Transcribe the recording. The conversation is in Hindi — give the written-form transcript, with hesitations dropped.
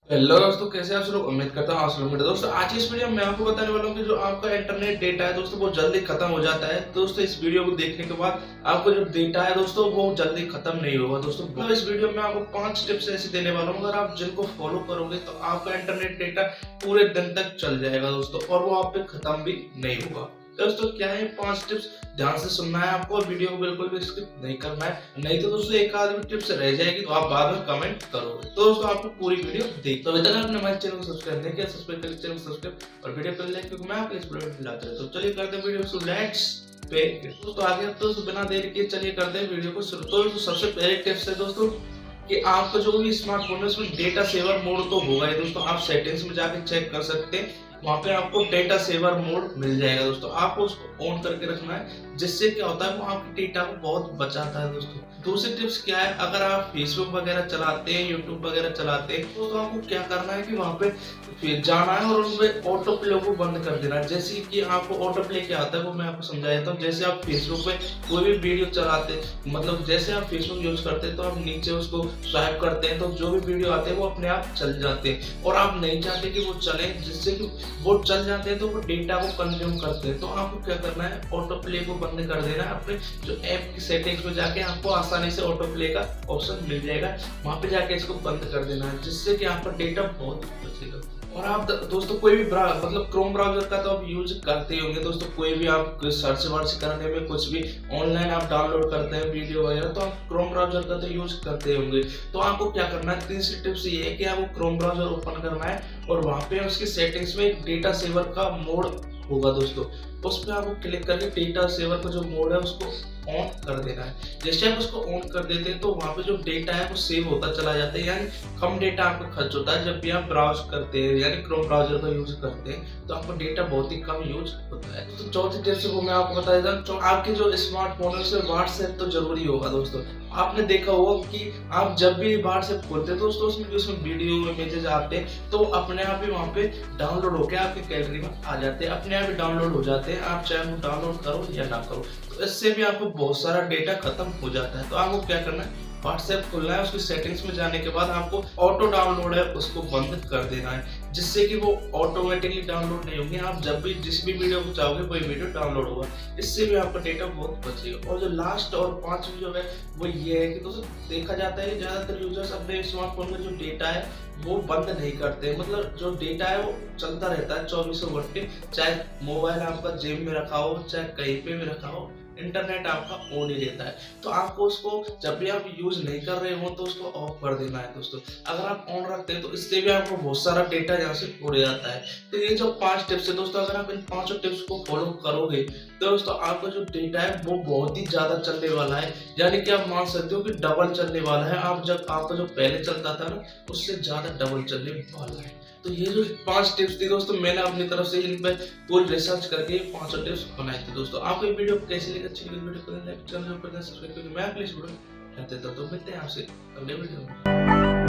हेलो दोस्तों, कैसे आप सब लोग। उम्मीद करता हूँ आप सब लोग। दोस्तों आज की इस वीडियो में मैं आपको बताने वाला हूँ कि जो आपका इंटरनेट डेटा है दोस्तों वो जल्दी खत्म हो जाता है। दोस्तों इस वीडियो को देखने के बाद आपको जो डेटा है दोस्तों वो जल्दी खत्म नहीं होगा। दोस्तों तो इस वीडियो में आपको 5 टिप्स ऐसे देने वाला हूँ, अगर आप जिनको फॉलो करोगे तो आपका इंटरनेट डेटा पूरे दिन तक चल जाएगा दोस्तों, और वो आप पे खत्म भी नहीं होगा। दोस्तों क्या है 5 टिप्स, ध्यान से सुनना है आपको और वीडियो को बिल्कुल भी स्किप नहीं करना है, नहीं तो दोस्तों एक आदमी टिप्स रह जाएगी तो आप बाद में कमेंट करोगे। तो दोस्तों आपको पूरी वीडियो देख, तो अभी तक आपने हमारे चैनल को सब्सक्राइब नहीं किया, सब्सक्राइब कर चैनल को सब्सक्राइब और वीडियो कर लाइक, क्योंकि मैं आपके इस वीडियो में लाते रहता हूं। तो चलिए करते हैं वीडियो को, लेट्स पे। दोस्तों आगे तो बिना देरी के चलिए करते हैं वीडियो को शुरू। तो दोस्तों सबसे पहले टिप्स है दोस्तों कि आपका जो भी स्मार्टफोन है उसमें डेटा सेवर मोड तो होगा ही दोस्तों। आप सेटिंग्स में जाके चेक कर सकते हैं, वहां पे आपको डेटा सेवर मोड मिल जाएगा दोस्तों। आपको उसको ऑन करके रखना है, जिससे क्या होता है वो आपके डेटा को बहुत बचाता है दोस्तों। दूसरी टिप्स क्या है, अगर आप फेसबुक वगैरह चलाते हैं, यूट्यूब वगैरह चलाते हैं, तो आपको क्या करना है कि वहां पे फिर जाना है और उनमें ऑटो प्ले को बंद कर देना है। जैसे कि आपको ऑटो प्ले क्या आता है वो मैं आपको समझा देता हूँ। जैसे आप फेसबुक पे कोई भी वीडियो चलाते, मतलब जैसे आप फेसबुक यूज करते हैं तो आप नीचे उसको स्वाइप करते हैं तो जो भी वीडियो आते हैं वो अपने आप चल जाते हैं, और आप नहीं चाहते कि वो चले, जिससे कि वो चल जाते हैं तो वो डेटा को कंज्यूम करते हैं। तो आपको क्या करना है, ऑटो प्ले को बंद कर देना है। अपने जो ऐप की सेटिंग्स में जाके आपको आसानी से ऑटो प्ले का ऑप्शन मिल जाएगा, वहां पे जाके इसको बंद कर देना है, जिससे कि आपका डेटा बहुत बचेगा। और आप दोस्तों कोई भी मतलब क्रोम ब्राउजर का तो आप यूज करते ही होंगे दोस्तों। कोई भी आप सर्च वर्च करने में, कुछ भी ऑनलाइन आप डाउनलोड करते हैं वीडियो वगैरह, तो आप क्रोम ब्राउजर का तो यूज करते होंगे। तो आपको क्या करना है, तीसरी टिप्स ये है कि आपको क्रोम ब्राउजर ओपन करना है और वहां पे उसकी सेटिंग्स में डेटा सेवर का मोड होगा दोस्तों। उस पर आपको क्लिक करके डेटा सेवर का जो मोड है उसको ऑन कर देना है। जैसे आप उसको ऑन कर देते हैं तो वहां पे जो डेटा है वो सेव होता चला जाता है, यानी कम डेटा आपका खर्च होता है। जब भी आप ब्राउज करते हैं यानी क्रोम ब्राउजर का यूज करते हैं तो आपका डेटा बहुत ही कम यूज होता है। तो चौथी टिप्स वो मैं आपको बता देता हूँ, तो आपके जो स्मार्टफोन है उसमें व्हाट्सएप तो जरूरी होगा दोस्तों। आपने देखा होगा कि आप जब भी व्हाट्सएप खोलते हैं दोस्तों उसमें वीडियो इमेजेस आते हैं तो अपने आप ही वहाँ पे डाउनलोड होकर आपकी गैलरी में आ जाते हैं, अपने आप ही डाउनलोड हो जाते हैं, आप चाहे वो डाउनलोड करो या ना करो। तो इससे भी आपको बहुत सारा डेटा खत्म हो जाता है। तो आपको क्या करना है, व्हाट्सएप खोलना है, उसकी सेटिंग्स में जाने के बाद आपको ऑटो डाउनलोड है उसको बंद कर देना है, जिससे कि वो ऑटोमेटिकली डाउनलोड नहीं होंगे। आप जब भी जिस भी वीडियो को चाहोगे वही वीडियो डाउनलोड होगा, इससे भी आपका डेटा बहुत बचेगा। और जो लास्ट और पांचवी जो है वो ये है कि दोस्तों देखा जाता है कि ज्यादातर यूजर्स अपने स्मार्टफोन में जो डेटा है वो बंद नहीं करते, मतलब जो डेटा है वो चलता रहता है 24 घंटे, चाहे मोबाइल आपका जेब में रखा हो, चाहे कहीं पे भी रखा हो, इंटरनेट आपका ऑन ही रहता है। तो आपको उसको जब भी आप यूज नहीं कर रहे हो तो उसको ऑफ कर देना है दोस्तों। अगर आप ऑन रखते हैं तो इससे भी आपको बहुत सारा डेटा यहाँ से उड़ जाता है। तो ये जो 5 टिप्स है दोस्तों, अगर आप इन 5 टिप्स को फॉलो करोगे तो दोस्तों आपका जो डेटा है वो बहुत ही ज्यादा चलने वाला है, यानी कि आप मान सकते हो कि डबल चलने वाला है। आप जब आपका जो पहले चलता था ना उससे ज्यादा डबल चलने वाला है। तो ये जो 5 टिप्स थी दोस्तों, मैंने अपनी तरफ से इन पर पूरी रिसर्च करके 5 टिप्स बनाई थी दोस्तों। आपको ये वीडियो कैसी लगी, अच्छी लगी वीडियो को लाइक, चैनल को सब्सक्राइब करके मैं अगली वीडियो में मिलते हैं आपसे अगले वीडियो में।